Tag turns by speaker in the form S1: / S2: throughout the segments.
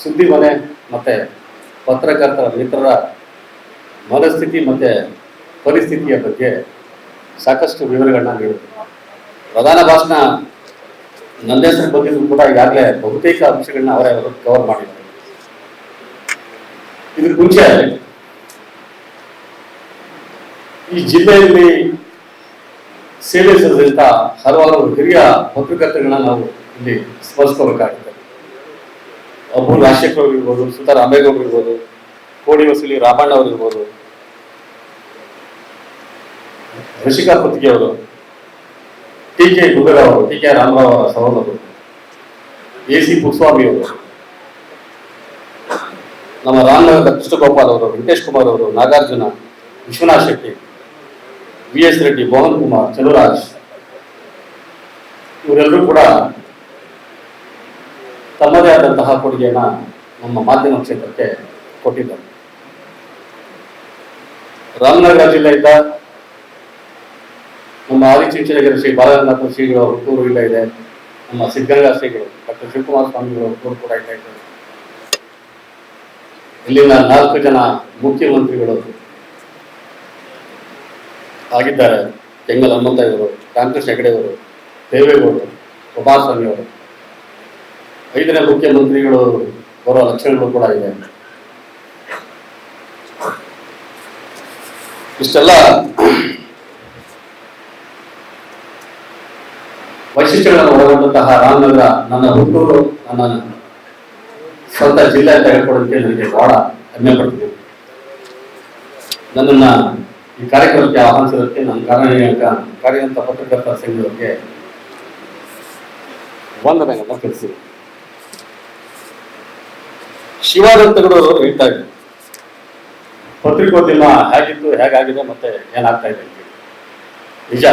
S1: ಸುದ್ದಿ ಮನೆ ಮತ್ತೆ ಪತ್ರಕರ್ತರ ಮಿತ್ರರ ಮನಸ್ಥಿತಿ ಮತ್ತೆ ಪರಿಸ್ಥಿತಿಯ ಬಗ್ಗೆ ಸಾಕಷ್ಟು ವಿವರಗಳನ್ನ ನೀಡುತ್ತೆ. ಪ್ರಧಾನ ಭಾಷಣ ನನ್ನ ಹೆಸರು ಬಂದಿದ್ದು ಕೂಡ ಈಗಾಗಲೇ ಬಹುತೇಕ ಅಂಶಗಳನ್ನ ಅವರೇ ಕವರ್ ಮಾಡಿದ್ದಾರೆ. ಇದಕ್ಕೆ ಮುಂಚೆ ಈ ಜಿಲ್ಲೆಯಲ್ಲಿ ಸೇವೆ ಸಲ್ಲಿಸಿದಂತ ಹಲವಾರು ಹಿರಿಯ ಪತ್ರಕರ್ತಗಳನ್ನ ನಾವು ಇಲ್ಲಿ ಸ್ಮರಿಸ್ಕೋಬೇಕಾಗುತ್ತೆ. ಅಬ್ಬು ರಾಜಶೇಖರ್ ಅವರು ಇರ್ಬೋದು, ಸುಧಾ ರಾಮೇಗೌಡರು ಇರ್ಬೋದು, ಕೋಡಿ ವಸೂಲಿ ರಾಮಣ್ಣ ಅವರು ಇರ್ಬೋದು, ಋಷಿಕಾ ಪತ್ರಿಕೆ ಅವರು, ಟಿ ಕೆ ಗುಗರಾವ್ ಅವರು, ಟಿ ಕೆ ರಾಮರಾವ್ ಅವರ ಸಹೋದರರು, ಎ.ಸಿ. ಪುಸ್ವಾಮಿ ಅವರು, ನಮ್ಮ ರಾಮನಗರದ ಕೃಷ್ಣಗೋಪಾಲ್ ಅವರು, ವೆಂಕಟೇಶ್ ಕುಮಾರ್ ಅವರು, ನಾಗಾರ್ಜುನ, ವಿಶ್ವನಾಥ್ ಶೆಟ್ಟಿ, ವಿ.ಎಸ್. ರೆಡ್ಡಿ, ಮೋಹನ್ ಕುಮಾರ್, ಚಲುರಾಜ್, ಇವರೆಲ್ಲರೂ ಕೂಡ ತಮ್ಮದೇ ಆದಂತಹ ಕೊಡುಗೆಯನ್ನ ನಮ್ಮ ಮಾಧ್ಯಮ ಕ್ಷೇತ್ರಕ್ಕೆ ಕೊಟ್ಟಿದ್ದಾರೆ. ರಾಮನಗರ ಜಿಲ್ಲೆಯಿಂದ ನಮ್ಮ ಆದಿಚುಂಚನಗಿರಿ ಶ್ರೀ ಬಾಲನಾಥ ಶ್ರೀಗಳ ಹುಟ್ಟೂರು ಇಲ್ಲ ಇದೆ. ನಮ್ಮ ಸಿದ್ಧಗಂಗಾ ಶ್ರೀಗಳು ಡಾಕ್ಟರ್ ಶಿವಕುಮಾರ ಸ್ವಾಮಿಗಳ ಹುಟ್ಟೂರು ಕೂಡ ಇಲ್ಲ ಇದೆ. ಇಲ್ಲಿನ 4 ಜನ ಮುಖ್ಯಮಂತ್ರಿಗಳು ಆಗಿದ್ದಾರೆ. ಕೆಂಗಲ್ ಹನುಮಂತಯ್ಯವರು, ರಾಮಕೃಷ್ಣ ಹೆಗಡೆಯವರು, ದೇವೇಗೌಡರು, ಕುಮಾರಸ್ವಾಮಿ ಅವರು. 5ನೇ ಮುಖ್ಯಮಂತ್ರಿಗಳು ಬರುವ ಲಕ್ಷಣಗಳು ಕೂಡ ಇದೆ. ಇಷ್ಟೆಲ್ಲ ವೈಶಿಷ್ಟ್ಯಗಳನ್ನು ಒಳಗೊಂಡಂತಹ ರಾಮನಗರ ನನ್ನ ಹುಟ್ಟೂರು, ನನ್ನ ಸ್ವಂತ ಜಿಲ್ಲೆ ಅಂತ ಹೇಳ್ಕೊಡೋದಕ್ಕೆ ನನಗೆ ಬಹಳ ಹೆಮ್ಮೆ ಪಡ್ತೀನಿ. ನನ್ನನ್ನ ಈ ಕಾರ್ಯಕ್ರಮಕ್ಕೆ ಆಹ್ವಾನಿಸೋದಕ್ಕೆ ನನ್ನ ಕಾರ್ಯನಿರತ ಪತ್ರಕರ್ತರ ಸಂಘಕ್ಕೆ ವಂದನೆಗಳನ್ನ ತಿಳಿಸಿದೆ. ಶಿವಾನಂತಗಳು ಹೇಳ್ತಾ ಇದ್ರು, ಪತ್ರಿಕೋದ್ಯಮ ಹೇಗಿತ್ತು, ಹೇಗಾಗಿದೆ, ಮತ್ತೆ ಏನಾಗ್ತಾ ಇದೆ. ನಿಜ,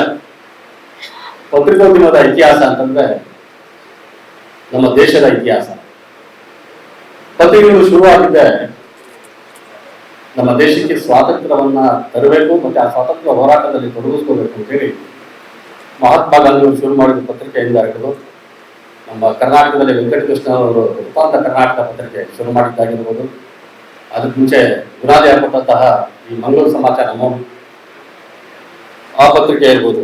S1: ಪತ್ರಿಕೋದ್ಯಮದ ಇತಿಹಾಸ ಅಂತಂದ್ರೆ ನಮ್ಮ ದೇಶದ ಇತಿಹಾಸ. ಪತ್ರಿಕೆಗಳು ಶುರುವಾಗಿದ್ದೆ ನಮ್ಮ ದೇಶಕ್ಕೆ ಸ್ವಾತಂತ್ರ್ಯವನ್ನ ತರಬೇಕು ಮತ್ತೆ ಆ ಸ್ವಾತಂತ್ರ್ಯ ಹೋರಾಟದಲ್ಲಿ ತೊಡಗಿಸ್ಕೋಬೇಕು ಅಂತ ಹೇಳಿ ಮಹಾತ್ಮ ಗಾಂಧಿಯವರು ಶುರು ಮಾಡಿದ ಪತ್ರಿಕೆಯಿಂದ ಹಿಡಿದು ನಮ್ಮ ಕರ್ನಾಟಕದಲ್ಲಿ ವೆಂಕಟಕೃಷ್ಣ ಅವರು ವೃತ್ತಾಂತ ಕರ್ನಾಟಕ ಪತ್ರಿಕೆ ಶುರು ಮಾಡಿದ್ದಾಗಿರ್ಬೋದು, ಅದಕ್ಕೆ ಮುಂಚೆ ಗುರಾದಿ ಹಾಕೊಟ್ಟಂತಹ ಈ ಮಂಗಳೂರು ಸಮಾಚಾರ ಆ ಪತ್ರಿಕೆ ಇರ್ಬೋದು.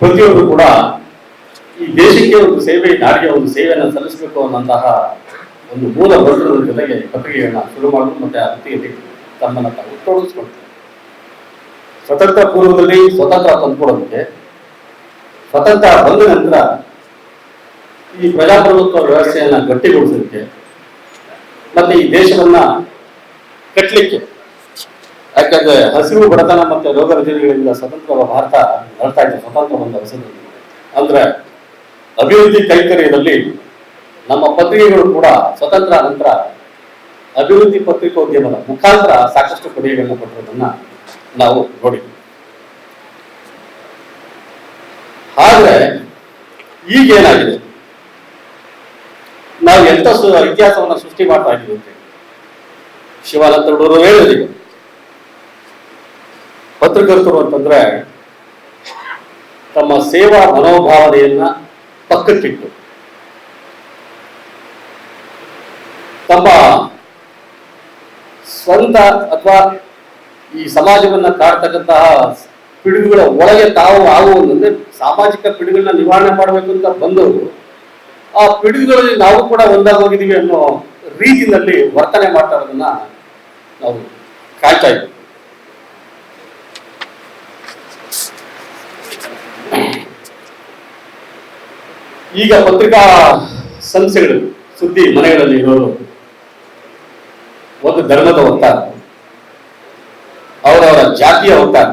S1: ಪ್ರತಿಯೊಬ್ಬರು ಕೂಡ ಈ ದೇಶಕ್ಕೆ ಒಂದು ಸೇವೆ, ನಾಡಿಗೆ ಒಂದು ಸೇವೆಯನ್ನು ಸಲ್ಲಿಸಬೇಕು ಅನ್ನೋಂತಹ ಒಂದು ಮೂಲ ವರ್ಗದ ಜೊತೆಗೆ ಪತ್ರಿಕೆಗಳನ್ನ ಶುರು ಮಾಡೋದು ಮತ್ತೆ ಆ ವೃತ್ತಿಯಲ್ಲಿ ತಮ್ಮನ್ನು ತಾವು ತೊಡಗಿಸ್ಕೊಳ್ತಾರೆ. ಸ್ವತಂತ್ರ ಪೂರ್ವದಲ್ಲಿ ಸ್ವತಂತ್ರ ತಂದುಕೊಡೋದಕ್ಕೆ, ಸ್ವತಂತ್ರ ಬಂದ ನಂತರ ಈ ಪ್ರಜಾಪ್ರಭುತ್ವ ವ್ಯವಸ್ಥೆಯನ್ನ ಗಟ್ಟಿಗೊಳಿಸಲಿಕ್ಕೆ ಮತ್ತೆ ಈ ದೇಶವನ್ನ ಕಟ್ಟಲಿಕ್ಕೆ, ಯಾಕಂದ್ರೆ ಹಸಿರು, ಬಡತನ ಮತ್ತೆ ರೋಗ ರುಜಿನಗಳಿಂದ ಸ್ವತಂತ್ರ ಭಾರತ ನಡ್ತಾ ಇದೆ. ಸ್ವತಂತ್ರ ಬಂದ ಹೊಸದಲ್ಲಿ ಅಂದ್ರೆ ಅಭಿವೃದ್ಧಿ ಕೈಂಕರ್ಯದಲ್ಲಿ ನಮ್ಮ ಪತ್ರಿಕೆಗಳು ಕೂಡ ಸ್ವತಂತ್ರ ನಂತರ ಅಭಿವೃದ್ಧಿ ಪತ್ರಿಕೋದ್ಯಮದ ಮುಖಾಂತರ ಸಾಕಷ್ಟು ಕೊಡುಗೆಗಳನ್ನು ಕೊಟ್ಟಿರೋದನ್ನ ನಾವು ನೋಡಿದ್ವಿ. ಆದ್ರೆ ಈಗೇನಾಗಿದೆ, ನಾವು ಎಂತ ಇತಿಹಾಸವನ್ನ ಸೃಷ್ಟಿ ಮಾಡ್ತಾ ಇದ್ದೀವಿ ಅಂತ ಶಿವಾನಂತರವರು ಹೇಳಿದ್ರು. ಪತ್ರಕರ್ತರು ಅಂತಂದ್ರೆ ತಮ್ಮ ಸೇವಾ ಮನೋಭಾವನೆಯನ್ನ ಪಕ್ಕಕ್ಕಿಟ್ಟು ತಮ್ಮ ಸ್ವಂತ ಅಥವಾ ಈ ಸಮಾಜವನ್ನ ಕಾಡ್ತಕ್ಕಂತಹ ಪಿಡುಗುಗಳ ಒಳಗೆ ತಾವು ಆಗುವುದಂದ್ರೆ ಸಾಮಾಜಿಕ ಪಿಡುಗಳನ್ನ ನಿವಾರಣೆ ಮಾಡಬೇಕು ಅಂತ ಬಂದವರು ಆ ಪಿಡುಗುಗಳಲ್ಲಿ ನಾವು ಕೂಡ ಒಂದಾಗಿ ಹೋಗಿದ್ದೀವಿ ಅನ್ನೋ ರೀತಿಯಲ್ಲಿ ವರ್ತನೆ ಮಾಡ್ತಾ ಇರೋದನ್ನ ನಾವು ಕಾಯ್ತಾ ಇದ್ದೀವಿ. ಈಗ ಪತ್ರಿಕಾ ಸಂಸ್ಥೆಗಳು, ಸುದ್ದಿ ಮನೆಗಳಲ್ಲಿ ಇರೋರು ಒಂದು ಧರ್ಮದ ವಕ್ತಾರ, ಅವರವರ ಜಾತಿಯ ವಕ್ತಾರ,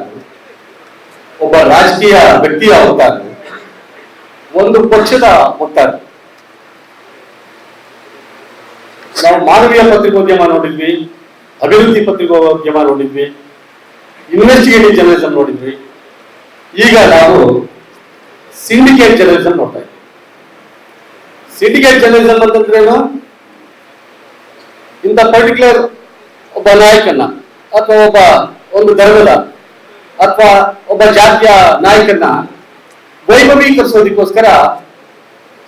S1: ಒಬ್ಬ ರಾಜಕೀಯ ವ್ಯಕ್ತಿಯ ವಕ್ತಾರ, ಒಂದು ಪಕ್ಷದ ವಕ್ತಾರ. ನಾವು ಮಾನವೀಯ ಪತ್ರಿಕೋದ್ಯಮ ನೋಡಿದ್ವಿ, ಅಭಿವೃದ್ಧಿ ಪತ್ರಿಕೋದ್ಯಮ ನೋಡಿದ್ವಿ, ಇನ್ವೆಸ್ಟಿಗೇಟಿವ್ ಜರ್ನಲಿಸಂ ನೋಡಿದ್ವಿ. ಈಗ ನಾವು ಸಿಂಡಿಕೇಟ್ ಜರ್ನಲಿಸಂ ನೋಡ್ತಾ ಇದ್ವಿ. ಸಿಂಡಿಕೇಟ್ ಜರ್ನಲಿಸಂ ಅಂತಂದ್ರೇನು, ಇಂಥ ಪರ್ಟಿಕ್ಯುಲರ್ ಒಬ್ಬ ನಾಯಕನ ಅಥವಾ ಒಂದು ಧರ್ಮದ ಅಥವಾ ಒಬ್ಬ ಜಾತಿಯ ನಾಯಕನ ವೈಭವೀಕರಿಸೋದಕ್ಕೋಸ್ಕರ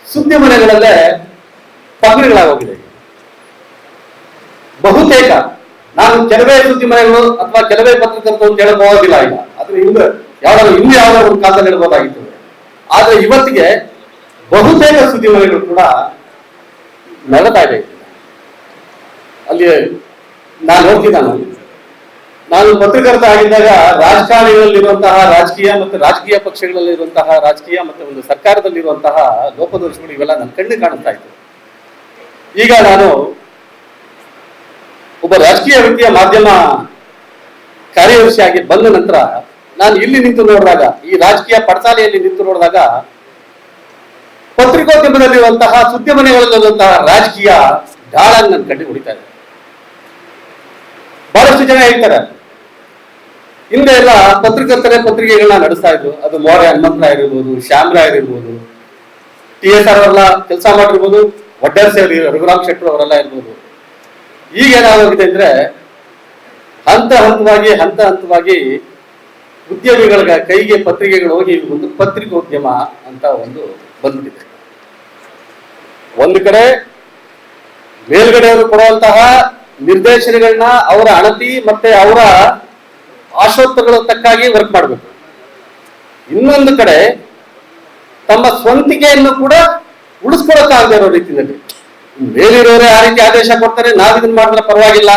S1: ಸುದ್ದಿ ಮನೆಗಳಲ್ಲೇ ಪಂಗಡಗಳಾಗೋಗಿದೆ. ಬಹುತೇಕ ನಾನು ಕೆಲವೇ ಸುದ್ದಿ ಮನೆಗಳು ಅಥವಾ ಕೆಲವೇ ಪತ್ರಕರ್ತರು ಅಂತ ಹೇಳಕ್ ಹೋಗೋದಿಲ್ಲ ಈಗ, ಅದ್ರ ಹಿಂದೆ ಇನ್ನೂ ಯಾವ್ದಾದ್ರು ಒಂದು ಕಾಲದಲ್ಲಿ ಹೇಳ್ಬೋದಾಗಿತ್ತು. ಆದ್ರೆ ಇವತ್ತಿಗೆ ಬಹುತೇಕ ಸುದ್ದಿ ಮನೆಗಳು ಕೂಡ ನಡೆತಾ ಇದೆ. ಅಲ್ಲಿ ನಾನು ನೋಡ್ತಿದ್ದ, ನಾನು ಪತ್ರಕರ್ತ ಆಗಿದ್ದಾಗ ರಾಜಕಾರಣಿಗಳಲ್ಲಿರುವಂತಹ ರಾಜಕೀಯ ಮತ್ತು ರಾಜಕೀಯ ಪಕ್ಷಗಳಲ್ಲಿರುವಂತಹ ರಾಜಕೀಯ ಮತ್ತು ಒಂದು ಸರ್ಕಾರದಲ್ಲಿರುವಂತಹ ಲೋಪದೋಷಗಳು ಇವೆಲ್ಲ ನನ್ನ ಕಣ್ಣಿಗೆ ಕಾಣಿಸ್ತಾ ಇತ್ತು. ಈಗ ನಾನು ಒಬ್ಬ ರಾಜಕೀಯ ವ್ಯಕ್ತಿಯ ಮಾಧ್ಯಮ ಕಾರ್ಯದರ್ಶಿಯಾಗಿ ಬಂದ ನಂತರ ನಾನು ಇಲ್ಲಿ ನಿಂತು ನೋಡಿದಾಗ, ಈ ರಾಜಕೀಯ ಪಡಸಾಲೆಯಲ್ಲಿ ನಿಂತು ನೋಡಿದಾಗ, ಪತ್ರಿಕೋದ್ಯಮದಲ್ಲಿರುವಂತಹ ಸುದ್ದಿ ಮನೆಗಳಲ್ಲಿರುವಂತಹ ರಾಜಕೀಯ ಗಾಳನ್ನು ನನ್ನ ಕಣ್ಣಿಗೆ ಹೊಡಿತಾ ಇದೆ. ಬಹಳಷ್ಟು ಜನ ಹೇಳ್ತಾರೆ, ಹಿಂದೆ ಎಲ್ಲ ಪತ್ರಕರ್ತರೇ ಪತ್ರಿಕೆಗಳನ್ನ ನಡೆಸ್ತಾ ಇದ್ರು. ಅದು ಮೋರೆ ಹನುಮಂತರಾಯ್ ಇರ್ಬೋದು, ಶ್ಯಾಮರಾಯ್ ಇರ್ಬೋದು, TSR ಅವರೆಲ್ಲ ಕೆಲಸ ಮಾಡಿರ್ಬೋದು, ವಡ್ಡರ್ಸೆ ರಘುರಾಮ್ ಶೆಟ್ಟರ್ ಅವರೆಲ್ಲ ಇರ್ಬೋದು. ಈಗ ಏನಾಗೋಗಿದೆ ಅಂದ್ರೆ ಹಂತ ಹಂತವಾಗಿ ಉದ್ಯಮಿಗಳ ಕೈಗೆ ಪತ್ರಿಕೆಗಳು ಹೋಗಿ ಒಂದು ಪತ್ರಿಕೋದ್ಯಮ ಅಂತ ಒಂದು ಬಂದ್ಬಿಟ್ಟಿದೆ. ಒಂದು ಕಡೆ ಮೇಲ್ಗಡೆಯವರು ಕೊಡುವಂತಹ ನಿರ್ದೇಶನಗಳನ್ನ ಅವರ ಅಣತಿ ಮತ್ತೆ ಅವರ ಆಶೋತ್ತರಗಳ ತಕ್ಕಾಗಿ ವರ್ಕ್ ಮಾಡಬೇಕು. ಇನ್ನೊಂದು ಕಡೆ ತಮ್ಮ ಸ್ವಂತಿಕೆಯನ್ನು ಕೂಡ ಉಳಿಸ್ಕೊಳಕ್ಕಾಗದೇ ಇರೋ ರೀತಿಯಲ್ಲಿ ಮೇಲಿರೋರೇ ಆ ರೀತಿ ಆದೇಶ ಕೊಡ್ತಾರೆ, ನಾವ್ ಇದನ್ನ ಮಾಡಿದ್ರೆ ಪರವಾಗಿಲ್ಲ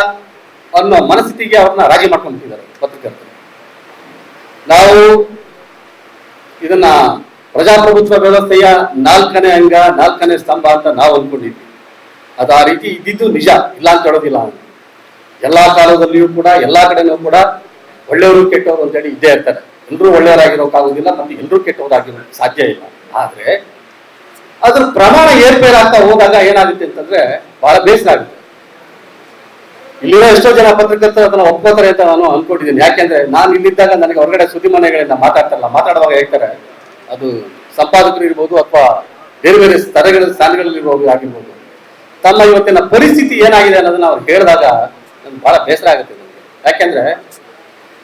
S1: ಅನ್ನೋ ಮನಸ್ಥಿತಿಗೆ ಅವ್ರನ್ನ ರಾಜಿ ಮಾಡ್ಕೊಂಡ್ಬಿಟ್ಟಿದ್ದಾರೆ ಪತ್ರಕರ್ತರು. ನಾವು ಇದನ್ನ ಪ್ರಜಾಪ್ರಭುತ್ವ ವ್ಯವಸ್ಥೆಯ 4ನೇ ಅಂಗ, 4ನೇ ಸ್ತಂಭ ಅಂತ ನಾವು ಅಂದ್ಕೊಂಡಿದ್ವಿ. ಅದು ಆ ರೀತಿ ಇದ್ದಿದ್ದು ನಿಜ, ಇಲ್ಲ ಅಂತ ಹೇಳೋದಿಲ್ಲ. ಎಲ್ಲಾ ಕಾಲದಲ್ಲಿಯೂ ಕೂಡ ಎಲ್ಲಾ ಕಡೆನೂ ಕೂಡ ಒಳ್ಳೆಯವರು ಕೆಟ್ಟವರು ಅಂತೇಳಿ ಇದ್ದೇ ಇರ್ತಾರೆ. ಎಲ್ಲರೂ ಒಳ್ಳೆಯವರಾಗಿರೋಕ್ಕಾಗೋದಿಲ್ಲ, ಮತ್ತೆ ಎಲ್ಲರೂ ಕೆಟ್ಟವರಾಗಿರೋಕೆ ಸಾಧ್ಯ ಇಲ್ಲ. ಆದ್ರೆ ಅದ್ರ ಪ್ರಮಾಣ ಏರ್ಪೇರಾಗ್ತಾ ಹೋದಾಗ ಏನಾಗುತ್ತೆ ಅಂತಂದ್ರೆ ಬಹಳ ಬೇಸರ ಆಗುತ್ತೆ. ಇಲ್ಲಿರೋ ಎಷ್ಟೋ ಜನ ಪತ್ರಕರ್ತರು ಅದನ್ನ ಒಪ್ಕೋತಾರೆ ಅಂತ ನಾನು ಅನ್ಕೊಂಡಿದ್ದೀನಿ. ಯಾಕೆಂದ್ರೆ ನಾನು ಇಲ್ಲಿದ್ದಾಗ ನನಗೆ ಹೊರಗಡೆ ಸುದ್ದಿ ಮನೆಗಳಿಂದ ಮಾತಾಡುವಾಗ ಹೇಳ್ತಾರೆ, ಅದು ಸಂಪಾದಕರು ಇರ್ಬೋದು ಅಥವಾ ಬೇರೆ ಬೇರೆ ಸ್ಥಾನಗಳಲ್ಲಿ ಆಗಿರ್ಬೋದು, ತಮ್ಮ ಇವತ್ತಿನ ಪರಿಸ್ಥಿತಿ ಏನಾಗಿದೆ ಅನ್ನೋದನ್ನ ಅವ್ರು ಹೇಳಿದಾಗ ನನ್ಗೆ ಬಹಳ ಬೇಸರ ಆಗುತ್ತೆ. ಯಾಕೆಂದ್ರೆ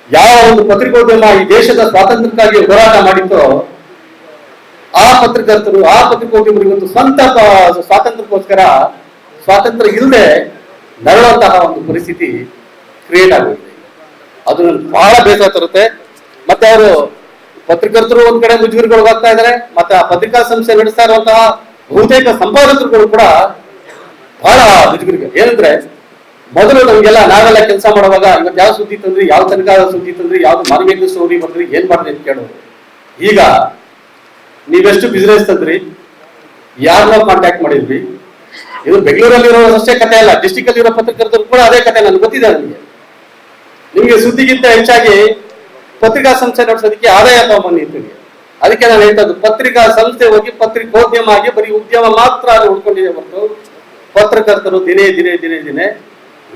S1: ಯಾವ ಒಂದು ಪತ್ರಿಕೋದ್ಯಮ ಈ ದೇಶದ ಸ್ವಾತಂತ್ರ್ಯಕ್ಕಾಗಿ ಹೋರಾಟ ಮಾಡಿತ್ತೋ ಆ ಪತ್ರಕರ್ತರು, ಆ ಪತ್ರಿಕೋದ್ಯಮರು ಇವತ್ತು ಸ್ವಂತ ಸ್ವಾತಂತ್ರ್ಯಕ್ಕೋಸ್ಕರ ಸ್ವಾತಂತ್ರ್ಯ ಇಲ್ಲದೆ ನರಳುವಂತಹ ಒಂದು ಪರಿಸ್ಥಿತಿ ಕ್ರಿಯೇಟ್ ಆಗೋಗಿದೆ. ಅದು ನನ್ಗೆ ಬಹಳ ಬೇಸರ ತರುತ್ತೆ. ಮತ್ತೆ ಅವರು ಪತ್ರಕರ್ತರು ಒಂದ್ ಕಡೆ ಮುಜುಗರಗೊಳಗಾಗ್ತಾ ಇದ್ದಾರೆ, ಮತ್ತೆ ಆ ಪತ್ರಿಕಾ ಸಂಸ್ಥೆ ನಡೆಸ್ತಾ ಇರುವಂತಹ ಬಹುತೇಕ ಸಂಪಾದಕರುಗಳು ಕೂಡ ಬಹಳ ಮುಜುಗರಿಗೆ. ಏನಂದ್ರೆ ಮೊದಲು ನಮ್ಗೆಲ್ಲ ನಾವೆಲ್ಲ ಕೆಲಸ ಮಾಡುವಾಗ ಇವತ್ತು ಯಾವ ಸುದ್ದಿ ತಂದ್ರಿ, ಯಾವ ತನಕ ಸುದ್ದಿ ತಂದ್ರಿ, ಯಾವ್ದು ಮಾರ್ಕೆಟ್ ಸ್ಟೋರಿ ಬಂದ್ರಿ, ಏನ್ ಮಾಡಿದ್ರಿ ಅಂತ ಕೇಳೋರು. ಈಗ ನೀವೆಷ್ಟು ಬಿಸ್ನೆಸ್ ತಂದ್ರಿ, ಯಾರನ್ನ ಕಾಂಟ್ಯಾಕ್ಟ್ ಮಾಡಿದ್ವಿ, ಇದು ಬೆಂಗಳೂರಲ್ಲಿರೋ ಅಷ್ಟೇ ಕಥೆ ಅಲ್ಲ, ಡಿಸ್ಟಿಕ್ ಅಲ್ಲಿರೋ ಪತ್ರಕರ್ತರು ಕೂಡ ಅದೇ ಕಥೆ ನನಗೆ ಗೊತ್ತಿದೆ. ನಿಮ್ಗೆ ಸುದ್ದಿಗಿಂತ ಹೆಚ್ಚಾಗಿ ಪತ್ರಿಕಾ ಸಂಸ್ಥೆ ನಡೆಸೋದಕ್ಕೆ ಆದಾಯ ತಗೊಂಬನ್ನಿ ಅಂತೀವಿ. ಅದಕ್ಕೆ ನಾನು ಹೇಳ್ತದ್ದು, ಪತ್ರಿಕಾ ಸಂಸ್ಥೆ ಹೋಗಿ ಪತ್ರಿಕೋದ್ಯಮ ಆಗಿ ಬರೀ ಉದ್ಯಮ ಮಾತ್ರ ಅಲ್ಲಿ ಉಳ್ಕೊಂಡಿದೆ ಹೊರತು ಪತ್ರಕರ್ತರು ದಿನೇ ದಿನೇ ದಿನೇ ದಿನೇ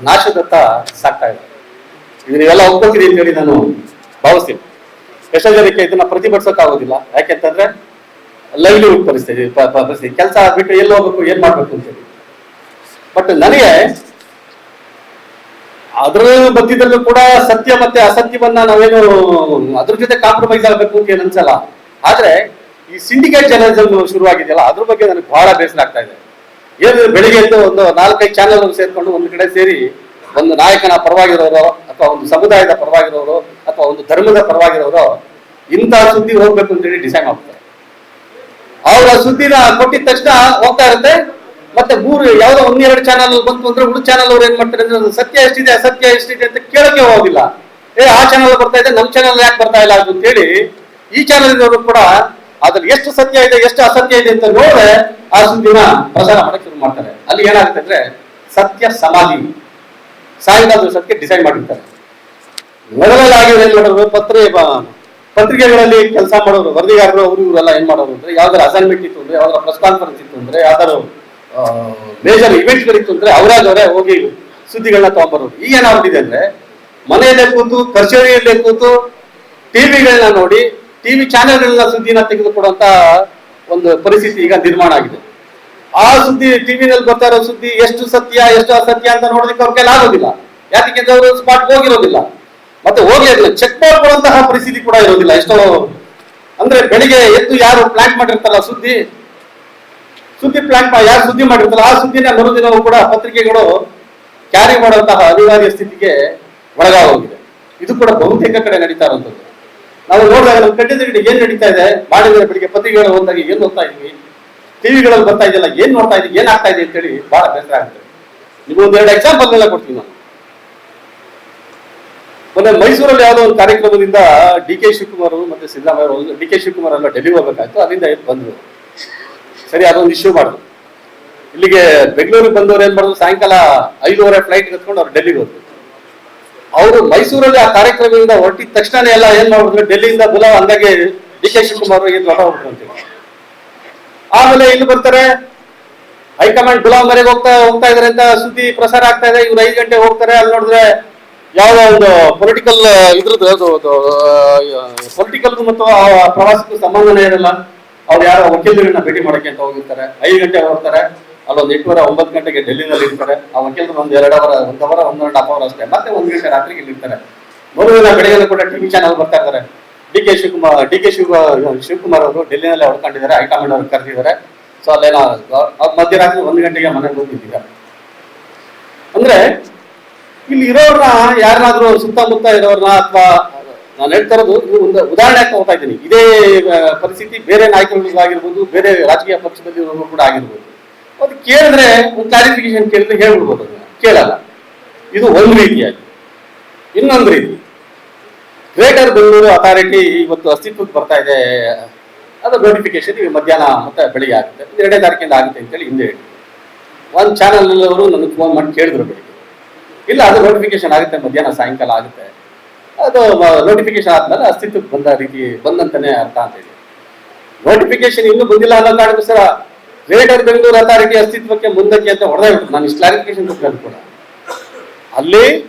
S1: ನಾಶದತ್ತ ಸಾಕ್ತಾ ಇದ್ದಾರೆ. ಇದು ನೀವೆಲ್ಲ ಒಪ್ಕೋತೀರಿ ಅಂತ ಹೇಳಿ ನಾನು ಭಾವಿಸ್ತೀನಿ. ಎಷ್ಟೋ ಜನಕ್ಕೆ ಇದನ್ನ ಪ್ರತಿಭಟಿಸೋಕ್ಕಾಗೋದಿಲ್ಲ. ಯಾಕೆಂತಂದ್ರೆ ಲೈವ್ಲಿಹುಡ್ ಪರಿಸ್ಥಿತಿ, ಕೆಲಸ ಬಿಟ್ಟು ಎಲ್ಲಿ ಹೋಗ್ಬೇಕು, ಏನ್ ಮಾಡ್ಬೇಕು ಅಂತೇಳಿ. ಬಟ್ ನನಗೆ ಅದ್ರ ಮಧ್ಯದಲ್ಲೂ ಕೂಡ ಸತ್ಯ ಮತ್ತೆ ಅಸತ್ಯವನ್ನ ನಾವೇನು ಅದ್ರ ಜೊತೆ ಕಾಂಪ್ರಮೈಸ್ ಆಗ್ಬೇಕು ಅಂತ ಏನು ಅನ್ಸಲ್ಲ. ಆದ್ರೆ ಈ ಸಿಂಡಿಕೇಟ್ ಜರ್ನಲಿಸಮ್ ಶುರುವಾಗಿದೆಯಲ್ಲ, ಅದ್ರ ಬಗ್ಗೆ ನನಗೆ ಬಹಳ ಬೇಸರ ಆಗ್ತಾ ಇದೆ. ಏನು ಬೆಳಿಗ್ಗೆ ಎದ್ದು ಒಂದು 4-5 ಚಾನೆಲ್ ಸೇರ್ಕೊಂಡು ಒಂದು ಕಡೆ ಸೇರಿ ಒಂದು ನಾಯಕನ ಪರವಾಗಿರೋರು ಅಥವಾ ಒಂದು ಸಮುದಾಯದ ಪರವಾಗಿರೋರು ಅಥವಾ ಒಂದು ಧರ್ಮದ ಪರವಾಗಿರೋರು ಇಂಥ ಸುದ್ದಿ ಹೋಗ್ಬೇಕು ಅಂತೇಳಿ ಡಿಸೈಡ್ ಮಾಡ್ತಾರೆ. ಅವರ ಸುದ್ದಿನ ಕೊಟ್ಟಿದ ತಕ್ಷಣ ಹೋಗ್ತಾ ಇರುತ್ತೆ. ಮತ್ತೆ ಯಾವ್ದೋ 1-2 ಚಾನಲ್ ಬಂತು ಅಂದ್ರೆ ಉಳಿದ ಚಾನಲ್ ಅವ್ರು ಏನ್ ಮಾಡ್ತಾರೆ ಅಂದ್ರೆ ಸತ್ಯ ಎಷ್ಟಿದೆ ಅಸತ್ಯ ಎಷ್ಟಿದೆ ಅಂತ ಕೇಳಕ್ಕೆ ಹೋಗೋದಿಲ್ಲ. ಆ ಚಾನಲ್ ಬರ್ತಾ ಇದೆ, ನಮ್ ಚಾನಲ್ ಯಾಕೆ ಬರ್ತಾ ಇಲ್ಲ ಅಂತ ಹೇಳಿ ಈ ಚಾನಲ್ ಇರೋರು ಕೂಡ ಅದ್ರಲ್ಲಿ ಎಷ್ಟು ಸತ್ಯ ಇದೆ ಎಷ್ಟು ಅಸತ್ಯ ಇದೆ ಅಂತ ನೋಡ್ರೆ ಆ ಸುದ್ದಿನ ಪ್ರಸಾರ ಮಾಡಕ್ಕೆ ಶುರು ಮಾಡ್ತಾರೆ. ಅಲ್ಲಿ ಏನಾಗುತ್ತೆ ಅಂದ್ರೆ ಸತ್ಯ ಸಮಾಧಿ ಸಾಯಂಕಾಲದ ಸತ್ಯ ಡಿಸೈಡ್ ಮಾಡಿರ್ತಾರೆ. ಮೊದಲಾಗಿರೋ ಏನ್ ಮಾಡೋರು, ಪತ್ರಿಕೆಗಳಲ್ಲಿ ಕೆಲಸ ಮಾಡೋರು ವರದಿಗಾರರು ಅವರು ಇವರೆಲ್ಲ ಏನ್ ಮಾಡೋರು ಅಂದ್ರೆ ಯಾವ್ದಾರ ಅಸೈನ್ಮೆಂಟ್ ಇತ್ತು ಅಂದ್ರೆ, ಯಾವ್ದಾರ ಪ್ರೆಸ್ ಕಾನ್ಫರೆನ್ಸ್ ಇತ್ತು ಅಂದ್ರೆ, ಯಾವ್ದಾರು ಮೇಜರ್ ಇವೆಂಟ್ಗಳಿತ್ತು ಅಂದ್ರೆ ಅವರೇ ಹೋಗಿ ಸುದ್ದಿಗಳನ್ನ ತಗೊಂಡ್ಬರೋರು. ಈಗ ಏನಾಗ್ಬಿಟ್ಟಿದೆ ಅಂದ್ರೆ ಮನೆಯಲ್ಲೇ ಕೂತು ಕಚೇರಿಯಲ್ಲೇ ಕೂತು ಟಿವಿಗಳನ್ನ ನೋಡಿ ಟಿವಿ ಚಾನೆಲ್ಗಳನ್ನ ಸುದ್ದಿನ ತೆಗೆದುಕೊಡುವಂತ ಒಂದು ಪರಿಸ್ಥಿತಿ ಈಗ ನಿರ್ಮಾಣ ಆಗಿದೆ. ಆ ಸುದ್ದಿ ಟಿವಿನಲ್ಲಿ ಬರ್ತಾ ಇರೋ ಸುದ್ದಿ ಎಷ್ಟು ಸತ್ಯ ಎಷ್ಟು ಅಸತ್ಯ ಅಂತ ನೋಡೋದಕ್ಕೆ ಅವ್ರ ಕೈಲಿ ಆಗೋದಿಲ್ಲ. ಯಾಕೆ ಅವರು ಸ್ಪಾಟ್ ಹೋಗಿರೋದಿಲ್ಲ, ಮತ್ತೆ ಹೋಗಿ ಅದನ್ನ ಚೆಕ್ ಮಾಡ್ಕೊಳ್ಳುವಂತಹ ಪರಿಸ್ಥಿತಿ ಕೂಡ ಇರೋದಿಲ್ಲ. ಎಷ್ಟೋ ಅಂದ್ರೆ ಬೆಳಿಗ್ಗೆ ಎದ್ದು ಯಾರು ಪ್ಲಾನ್ ಮಾಡಿರ್ತಾರಲ್ಲ ಸುದ್ದಿ ಪ್ಲಾಂಟ್ ಯಾರು ಸುದ್ದಿ ಮಾಡಿರ್ತಾರೋ ಆ ಸುದ್ದಿನ ಮರುದಿನವೂ ಕೂಡ ಪತ್ರಿಕೆಗಳು ಕ್ಯಾರಿ ಮಾಡುವಂತಹ ಅನಿವಾರ್ಯ ಸ್ಥಿತಿಗೆ ಒಳಗಾಗೋಗಿದೆ. ಇದು ಕೂಡ ಬಹುತೇಕ ಕಡೆ ನಡೀತಾ ಇರುವಂಥದ್ದು. ನಾವು ನೋಡಿದಾಗ ನಮ್ಮ ಕಣ್ಣಿನ ಏನ್ ನಡೀತಾ ಇದೆ, ಮಾಡಿದ್ರೆ ಬೆಳಿಗ್ಗೆ ಪತ್ರಿಕೆಗಳು ಹೋದಾಗ ಏನ್ ನೋಡ್ತಾ ಇದೀವಿ, ಟಿವಿಗಳಲ್ಲಿ ಬರ್ತಾ ಇದೆಯಲ್ಲ ಏನ್ ನೋಡ್ತಾ ಇದೀವಿ, ಏನ್ ಆಗ್ತಾ ಇದೆ ಅಂತೇಳಿ ಬಹಳ ಬೇಸರ ಆಗುತ್ತೆ. ನಿಮಗೊಂದು 2 ಎಕ್ಸಾಂಪಲ್ ಎಲ್ಲ ಕೊಡ್ತೀನಿ ನಾನು. ಮೊನ್ನೆ ಮೈಸೂರಲ್ಲಿ ಯಾವುದೋ ಒಂದು ಕಾರ್ಯಕ್ರಮದಿಂದ ಡಿ.ಕೆ. ಶಿವಕುಮಾರ್ ಮತ್ತೆ ಸಿದ್ದರಾಮಯ್ಯ ಅವರು, ಡಿ.ಕೆ. ಶಿವಕುಮಾರ್ ಎಲ್ಲ ಡೆಲ್ಲಿಗೆ ಹೋಗ್ಬೇಕಾಯ್ತು, ಅಲ್ಲಿಂದ ಬಂದ್ರು. ಸರಿ, ಅದೊಂದು ಇಶ್ಯೂ ಮಾಡಿದ್ರು. ಇಲ್ಲಿಗೆ ಬೆಂಗಳೂರಿಗೆ ಬಂದವ್ರು ಏನ್ ಮಾಡಿದ್ರು, ಸಾಯಂಕಾಲ 5:30 ಫ್ಲೈಟ್ ಕತ್ಕೊಂಡು ಅವ್ರು ಡೆಲ್ಲಿಗೆ ಹೋದ್ರು. ಅವರು ಮೈಸೂರಲ್ಲಿ ಆ ಕಾರ್ಯಕ್ರಮದಿಂದ ಹೊರಟಿದ ತಕ್ಷಣ ಎಲ್ಲ ಏನ್ ಮಾಡಿದ್ರು, ಡೆಲ್ಲಿಯಿಂದ ಬುಲಾವ್ ಹಂಗಾಗಿ ಡಿ.ಕೆ. ಶಿವಕುಮಾರ್ ಏನು ಹೊರ ಹೋಗ್ಬಿಟ್ರು ಅಂತೇಳಿ. ಆಮೇಲೆ ಇಲ್ಲಿ ಬರ್ತಾರೆ, ಹೈಕಮಾಂಡ್ ಬುಲಾವ್ ಮನೆಗೆ ಹೋಗ್ತಾ ಇದಾರೆ ಅಂತ ಸುದ್ದಿ ಪ್ರಸಾರ ಆಗ್ತಾ ಇದೆ. ಇವ್ರು 5 ಗಂಟೆ ಹೋಗ್ತಾರೆ, ಅಲ್ಲಿ ನೋಡಿದ್ರೆ ಯಾವುದೋ ಒಂದು ಪೊಲಿಟಿಕಲ್ ಇದ್ರದ್ದು ಪೊಲಿಟಿಕಲ್ ಮತ್ತು ಪ್ರವಾಸಕ್ಕೂ ಸಂಬಂಧನೇ ಇರಲ್ಲ. ಅವ್ರು ಯಾರೋ ವಕೀಲರನ್ನ ಭೇಟಿ ಮಾಡಕ್ಕೆ ಅಂತ ಹೋಗಿರ್ತಾರೆ. 5 ಗಂಟೆ ಹೋಗ್ತಾರೆ, ಅಲ್ಲೊಂದು 8:30 9 ಗಂಟೆಗೆ ಡೆಲ್ಲಿನಲ್ಲಿ ಇರ್ತಾರೆ. ಆ ವಕೀಲರು ಒಂದು 2 ಅವರ್ 1 ಅವರ್ 1.5 ಅವರ್ ಅಷ್ಟೇ, ಮತ್ತೆ 1 ಗಂಟೆ ರಾತ್ರಿಗೆ ಇಲ್ಲಿ ಇರ್ತಾರೆ. ಮರುದಿನ ಬೆಳಗ್ಗೆ ಕೂಡ ಟಿವಿ ಚಾನಲ್ ಬರ್ತಾ ಇದ್ದಾರೆ. ಡಿ.ಕೆ. ಶಿವಕುಮಾರ್ ಅವರು ಡೆಲ್ಲಿನಲ್ಲೇ ಹೊಡ್ಕೊಂಡಿದ್ದಾರೆ, ಹೈಕಮಾಂಡ್ ಅವ್ರಿಗೆ ಕರೆದಿದ್ದಾರೆ. ಸೊ ಅಲ್ಲೇನೋ ಮಧ್ಯರಾತ್ರಿ 1 ಗಂಟೆಗೆ ಮನೆಗೆ ಹೋಗಿದ್ದಾರೆ. ಅಂದ್ರೆ ಇಲ್ಲಿ ಇರೋರ್ನ ಯಾರನ್ನಾದ್ರೂ ಸುತ್ತಮುತ್ತ ಇರೋರ್ನ, ಅಥವಾ ನಾನು ಹೇಳ್ತಾ ಇರೋದು ಒಂದು ಉದಾಹರಣೆ ಅಂತ ಹೋಗ್ತಾ ಇದ್ದೀನಿ. ಇದೇ ಪರಿಸ್ಥಿತಿ ಬೇರೆ ನಾಯಕರಿಗಾಗಿರ್ಬೋದು, ಬೇರೆ ರಾಜಕೀಯ ಪಕ್ಷದಲ್ಲಿ ಇರೋರು ಕೂಡ ಆಗಿರ್ಬೋದು. ಅದು ಕೇಳಿದ್ರೆ ಒಂದು ಕ್ಲಾರಿಫಿಕೇಶನ್ ಕೇಳಿದ್ರೆ ಹೇಳ್ಬಿಡ್ಬೋದು, ಕೇಳಲ್ಲ. ಇದು ಒಂದು ರೀತಿಯಾಗಿ. ಇನ್ನೊಂದು ರೀತಿ, ಗ್ರೇಟರ್ ಬೆಂಗಳೂರು ಅಥಾರಿಟಿ ಇವತ್ತು ಅಸ್ತಿತ್ವಕ್ಕೆ ಬರ್ತಾ ಇದೆ. ಅದು ನೋಟಿಫಿಕೇಶನ್ ಈಗ ಮಧ್ಯಾಹ್ನ ಮತ್ತೆ ಬೆಳಿಗ್ಗೆ ಆಗುತ್ತೆ, 2ನೇ ತಾರೀಕಿಂದ ಆಗುತ್ತೆ ಅಂತೇಳಿ ಹಿಂದೆ ಹೇಳಿ ಒಂದು ಚಾನಲ್ ಅವರು ನನಗೆ ಫೋನ್ ಮಾಡಿ ಕೇಳಿದ್ರು ಬೆಳಿಗ್ಗೆ. ಇಲ್ಲ, ಅದು ನೋಟಿಫಿಕೇಶನ್ ಆಗುತ್ತೆ, ಮಧ್ಯಾಹ್ನ ಸಾಯಂಕಾಲ ಆಗುತ್ತೆ. ಅದು ನೋಟಿಫಿಕೇಶನ್ ಆದ್ಮೇಲೆ ಅಸ್ತಿತ್ವಕ್ಕೆ ಬಂದ ರೀತಿ ಬಂದಂತಾನೆ ಅರ್ಥ ಅಂತ ಹೇಳಿ. ನೋಟಿಫಿಕೇಶನ್ ಇನ್ನೂ ಬಂದಿಲ್ಲ ಅನ್ನೋ ಕಾರಣಕ್ಕೋಸ್ಕರ ಗ್ರೇಟರ್ ಬೆಂಗಳೂರು ಅಥಾರಿಟಿ ಅಸ್ತಿತ್ವಕ್ಕೆ ಮುಂದಕ್ಕೆ ಅಂತ ಹೊಡೆದೇ ಬಿಟ್ಟು ನಾನು ಇಷ್ಟು ಕ್ಲಾರಿಫಿಕೇಶನ್ ಕೊಟ್ಟರು ಕೂಡ. ಅಲ್ಲಿ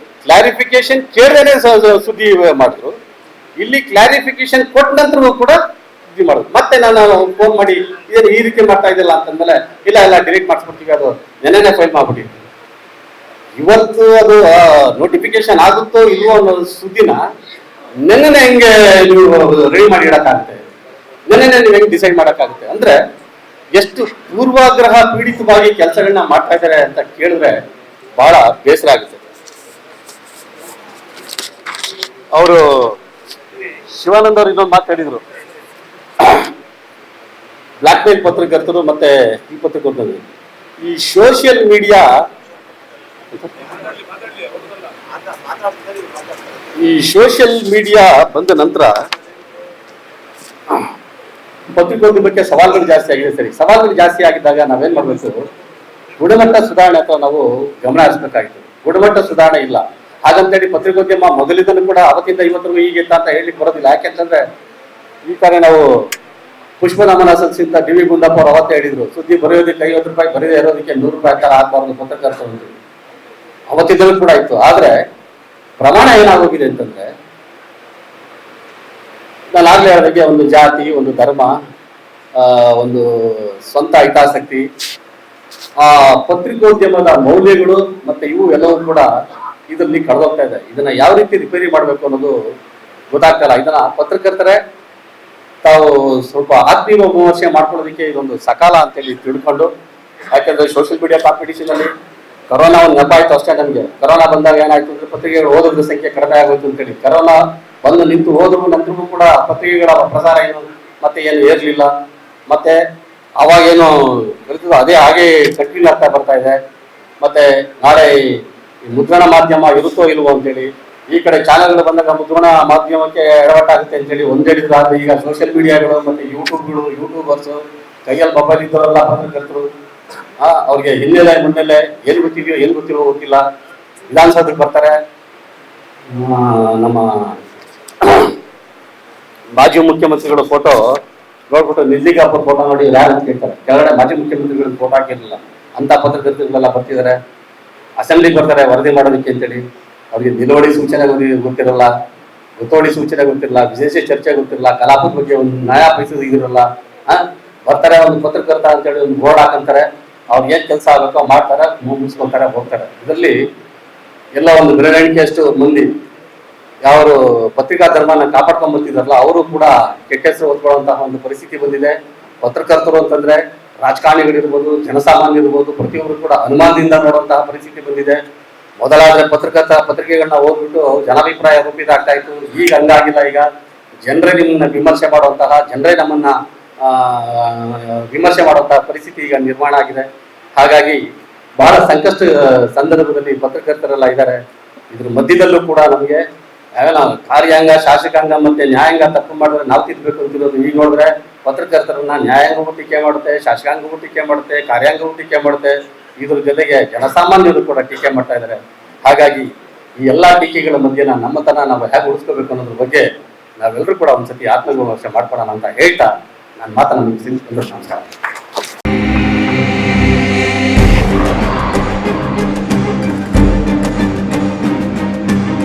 S1: ಕ್ಲಾರಿಫಿಕೇಶನ್ ಕೇಳದೇನೆ ಸುದ್ದಿ ಮಾಡಿದ್ರು. ಇಲ್ಲಿ ಕ್ಲಾರಿಫಿಕೇಶನ್ ಕೊಟ್ಟ ನಂತರ ಕೂಡ ಸುದ್ದಿ ಮಾಡಿದ್ರು. ಮತ್ತೆ ನಾನು ಫೋನ್ ಮಾಡಿ ಇದೇನು ಈ ರೀತಿ ಮಾಡ್ತಾ ಇದ್ದಿಲ್ಲ ಅಂತಂದ್ಮೇಲೆ, ಇಲ್ಲ ಡಿಲೀಟ್ ಮಾಡಿಸ್ಬಿಡ್ತೀವಿ, ಅದು ನೆನ್ನೆನೇ ಫೈಲ್ ಮಾಡ್ಬಿಟ್ಟಿದ್ವಿ. ಇವತ್ತು ಅದು ನೋಟಿಫಿಕೇಶನ್ ಆಗುತ್ತೋ ಇಲ್ವೋ ಅನ್ನೋ ಸುದ್ದಿನ ನೆನ್ನೆ ಹೆಂಗೆ ನೀವು ರೆಡಿ ಮಾಡಿ ಇಡಕ್ಕಾಗುತ್ತೆ, ನೆನ್ನೆ ನೀವು ಹೆಂಗೆ ಡಿಸೈಡ್ ಮಾಡೋಕ್ಕಾಗುತ್ತೆ? ಅಂದ್ರೆ ಎಷ್ಟು ಪೂರ್ವಾಗ್ರಹ ಪೀಡಿತವಾಗಿ ಕೆಲಸಗಳನ್ನ ಮಾಡ್ತಾ ಇದ್ದಾರೆ ಅಂತ ಕೇಳಿದ್ರೆ ಬಹಳ ಬೇಸರ ಆಗುತ್ತೆ. ಅವರು ಶಿವಾನಂದ್ ಅವರು ಇನ್ನೊಂದು ಮಾತಾಡಿದ್ರು, ಬ್ಲಾಕ್ ಮೇಲ್ ಪತ್ರಕರ್ತರು ಮತ್ತೆ ಈ ಪತ್ರಕರ್ತರು ಈ ಸೋಷಿಯಲ್ ಮೀಡಿಯಾ ಬಂದ ನಂತರ ಪತ್ರಿಕೋದ್ಯಮಕ್ಕೆ ಸವಾಲುಗಳು ಜಾಸ್ತಿ ಆಗಿದೆ. ಸರಿ, ಸವಾಲುಗಳು ಜಾಸ್ತಿ ಆಗಿದ್ದಾಗ ನಾವೇನ್ ಮಾಡ್ಬೇಕು, ಗುಣಮಟ್ಟ ಸುಧಾರಣೆ ಅಥವಾ ನಾವು ಗಮನ ಹರಿಸಬೇಕಾಗಿತ್ತು. ಗುಣಮಟ್ಟ ಸುಧಾರಣೆ ಇಲ್ಲ, ಹಾಗಂತೇಳಿ ಪತ್ರಿಕೋದ್ಯಮ ಮೊದಲಿದ್ದನ್ನು ಕೂಡ ಅವತ್ತಿಂದ ಇವತ್ತರೆಗೂ ಹೀಗೆ ಅಂತ ಹೇಳಲಿಕ್ಕೆ ಬರೋದಿಲ್ಲ. ಯಾಕೆಂತಂದ್ರೆ ಈ ತರ ನಾವು ಪುಷ್ಪನಮನ ಸಲ್ಲಿಸಿದ ಡಿ.ವಿ. ಗುಂಡಪ್ಪ ಅವರು ಅವತ್ತೇ ಹೇಳಿದ್ರು, ಸುದ್ದಿ ಬರೆಯೋದಕ್ಕೆ 50 ರೂಪಾಯಿ, ಬರೆದೇ ಇರೋದಕ್ಕೆ 100 ರೂಪಾಯಿ ತರ ಆಗಬಾರ್ದು ಪತ್ರಕರ್ತರು. ಅವತ್ತಿದ್ದಲ್ಲೂ ಕೂಡ ಇತ್ತು. ಆದ್ರೆ ಪ್ರಮಾಣ ಏನಾಗೋಗಿದೆ ಅಂತಂದ್ರೆ, ನಾನು ಆಗ್ಲೇ ಹೇಳಿದಾಗೆ ಒಂದು ಜಾತಿ, ಒಂದು ಧರ್ಮ, ಒಂದು ಸ್ವಂತ ಹಿತಾಸಕ್ತಿ, ಆ ಪತ್ರಿಕೋದ್ಯಮದ ಮೌಲ್ಯಗಳು ಮತ್ತೆ ಇವು ಎಲ್ಲವೂ ಕೂಡ ಇದರಲ್ಲಿ ಕಳೆದೋಗ್ತಾ ಇದೆ. ಇದನ್ನ ಯಾವ ರೀತಿ ರಿಪೇರಿ ಮಾಡಬೇಕು ಅನ್ನೋದು ಗೊತ್ತಾಗ್ತಲ್ಲ. ಇದನ್ನ ಪತ್ರಕರ್ತರೇ ತಾವು ಸ್ವಲ್ಪ ಆತ್ಮೀಯ ವಿಮರ್ಶೆ ಮಾಡ್ಕೊಳ್ಳೋದಕ್ಕೆ ಇದೊಂದು ಸಕಾಲ ಅಂತೇಳಿ ತಿಳ್ಕೊಂಡು, ಯಾಕೆಂದ್ರೆ ಸೋಷಿಯಲ್ ಮೀಡಿಯಾ ಕಾಂಪಿಟೇಷನ್ ಅಲ್ಲಿ ಕರೋನಾ ಒಂದು ನೆಪ ಆಯ್ತು ಅಷ್ಟೇ. ನಮಗೆ ಕರೋನಾ ಬಂದಾಗ ಏನಾಯ್ತು ಅಂದ್ರೆ ಪತ್ರಿಕೆಗಳು ಓದೋದ್ರ ಸಂಖ್ಯೆ ಕಡಿಮೆ ಆಗೋಯ್ತು ಅಂತೇಳಿ. ಕರೋನಾ ಬಂದು ನಿಂತು ಹೋದ್ರು ನಂತರವೂ ಕೂಡ ಪತ್ರಿಕೆಗಳ ಪ್ರಸಾರ ಏನು ಮತ್ತೆ ಏನು ಏರ್ಲಿಲ್ಲ. ಮತ್ತೆ ಅವಾಗೇನು ಇರ್ತದೋ ಅದೇ ಹಾಗೆ ಕಂಟಿನ್ಯೂ ಆಗ್ತಾ ಬರ್ತಾ ಇದೆ. ಮತ್ತೆ ನಾಳೆ ಮುದ್ರಣ ಮಾಧ್ಯಮ ಇರುತ್ತೋ ಇಲ್ವೋ ಅಂತೇಳಿ, ಈ ಕಡೆ ಚಾನೆಲ್ಗಳು ಬಂದಾಗ ಮುದ್ರಣ ಮಾಧ್ಯಮಕ್ಕೆ ಎಡವಟ್ಟಾಗುತ್ತೆ ಅಂತೇಳಿ ಒಂದ್ ಹೇಳಿದ್ರು. ಆದ್ರೆ ಈಗ ಸೋಷಿಯಲ್ ಮೀಡಿಯಾಗಳು ಮತ್ತೆ ಯೂಟ್ಯೂಬರ್ಸ್ ಕೈಯಲ್ಲಿ ಮೊಬೈಲ್ ಇದ್ದವರೆಲ್ಲ ಪತ್ರಕರ್ತರು, ಅವ್ರಿಗೆ ಹಿನ್ನೆಲೆ ಮುನ್ನೆಲೆ ಏನ್ ಗೊತ್ತಿದೆಯೋ ಏನ್ ಗೊತ್ತಿರೋ ಗೊತ್ತಿಲ್ಲ. ವಿಧಾನಸೌಧಕ್ಕೆ ಬರ್ತಾರೆ, ನಮ್ಮ ಮಾಜಿ ಮುಖ್ಯಮಂತ್ರಿಗಳ ಫೋಟೋ ನೋಡ್ಬಿಟ್ಟು ನಿರ್ಲಿಗಾಪುರ ಫೋಟೋ ನೋಡಿ ಯಾರು ಅಂತ ಕೇಳ್ತಾರೆ. ಕೆಳಗಡೆ ಮಾಜಿ ಮುಖ್ಯಮಂತ್ರಿಗಳ ಫೋಟೋ ಹಾಕಿರಲಿಲ್ಲ ಅಂತ ಪತ್ರಕರ್ತರುಗಳೆಲ್ಲ ಬರ್ತಿದ್ದಾರೆ. ಅಸೆಂಬ್ಲಿಗೆ ಬರ್ತಾರೆ ವರದಿ ಮಾಡೋದಕ್ಕೆ ಅಂತೇಳಿ. ಅವ್ರಿಗೆ ನಿಲುವಳಿ ಸೂಚನೆ ಗೊತ್ತಿರಲ್ಲ, ಗೊತ್ತೋಳಿ ಸೂಚನೆ ಗೊತ್ತಿರಲ್ಲ, ವಿಶೇಷ ಚರ್ಚೆ ಗೊತ್ತಿರಲ್ಲ, ಕಲಾಪದ ಬಗ್ಗೆ ಒಂದು ನ್ಯಾಯ ಪೈಸದ ಇದಿರಲ್ಲ. ಬರ್ತಾರೆ, ಒಂದು ಪತ್ರಕರ್ತ ಅಂತೇಳಿ ಒಂದು ಬೋರ್ಡ್ ಹಾಕಂತಾರೆ, ಅವ್ರಿಗೆ ಏನ್ ಕೆಲಸ ಆಗಬೇಕೋ ಮಾಡ್ತಾರೆ, ಮುಗಿಸ್ಕೊಂತಾರೆ, ಹೋಗ್ತಾರೆ. ಇದರಲ್ಲಿ ಎಲ್ಲ ಒಂದು ಬೆರಳೆಣಿಕೆಯಷ್ಟು ಮಂದಿ ಯಾರು ಪತ್ರಿಕಾ ಧರ್ಮನ ಕಾಪಾಡ್ಕೊಂಡ್ ಬರ್ತಿದಾರಲ್ಲ ಅವರು ಕೂಡ ಕೆಟ್ಟ ಹೆಸರು ಹೊತ್ಕೊಳ್ಳುವಂತಹ ಒಂದು ಪರಿಸ್ಥಿತಿ ಬಂದಿದೆ. ಪತ್ರಕರ್ತರು ಅಂತಂದ್ರೆ ರಾಜಕಾರಣಿಗಳಿರ್ಬೋದು, ಜನಸಾಮಾನ್ಯರಿರ್ಬೋದು, ಪ್ರತಿಯೊಬ್ಬರು ಕೂಡ ಅನುಮಾನದಿಂದ ನೋಡುವಂತಹ ಪರಿಸ್ಥಿತಿ ಬಂದಿದೆ. ಮೊದಲಾದ್ರೆ ಪತ್ರಿಕೆಗಳನ್ನ ಓದ್ಬಿಟ್ಟು ಜನಾಭಿಪ್ರಾಯ ರೂಪಿತಾಗ್ತಾ ಇತ್ತು. ಈಗ ಹಂಗಾಗಿಲ್ಲ. ಈಗ ಜನರೇ ನಿಮ್ಮನ್ನ ವಿಮರ್ಶೆ ಮಾಡುವಂತಹ, ಜನರೇ ನಮ್ಮನ್ನ ವಿಮರ್ಶೆ ಮಾಡುವಂತಹ ಪರಿಸ್ಥಿತಿ ಈಗ ನಿರ್ಮಾಣ ಆಗಿದೆ. ಹಾಗಾಗಿ ಬಹಳ ಸಂಕಷ್ಟ ಸಂದರ್ಭದಲ್ಲಿ ಪತ್ರಕರ್ತರೆಲ್ಲ ಇದ್ದಾರೆ. ಇದ್ರ ಮಧ್ಯದಲ್ಲೂ ಕೂಡ ನಮಗೆ ಕಾರ್ಯಾಂಗ, ಶಾಸಕಾಂಗ ಮತ್ತೆ ನ್ಯಾಯಾಂಗ ತಪ್ಪು ಮಾಡಿದ್ರೆ ನಾವು ತಿದ್ದಬೇಕು ಅಂತಿರೋದು. ಈಗ ನೋಡಿದ್ರೆ ಪತ್ರಕರ್ತರನ್ನ ನ್ಯಾಯಾಂಗವೂ ಟೀಕೆ ಮಾಡುತ್ತೆ, ಶಾಸಕಾಂಗವೂ ಟೀಕೆ ಮಾಡುತ್ತೆ, ಕಾರ್ಯಾಂಗವೂ ಟೀಕೆ ಮಾಡುತ್ತೆ. ಇದ್ರ ಜೊತೆಗೆ ಜನಸಾಮಾನ್ಯರು ಕೂಡ ಟೀಕೆ ಮಾಡ್ತಾ ಇದ್ದಾರೆ. ಹಾಗಾಗಿ ಈ ಎಲ್ಲಾ ಟೀಕೆಗಳ ಮಧ್ಯೆ ನಮ್ಮತನ ನಾವು ಹೇಗೆ ಉಳಿಸ್ಕೋಬೇಕು ಅನ್ನೋದ್ರ ಬಗ್ಗೆ ನಾವೆಲ್ಲರೂ ಕೂಡ ಒಂದ್ಸತಿ ಆತ್ಮವಿಮರ್ಶೆ ಮಾಡ್ಕೊಳ್ಳೋಣ ಅಂತ ಹೇಳ್ತಾ ನಾನು ಮಾತನ್ನು ಮುಗಿಸ್ತೀನಿ. ನಮಸ್ಕಾರ.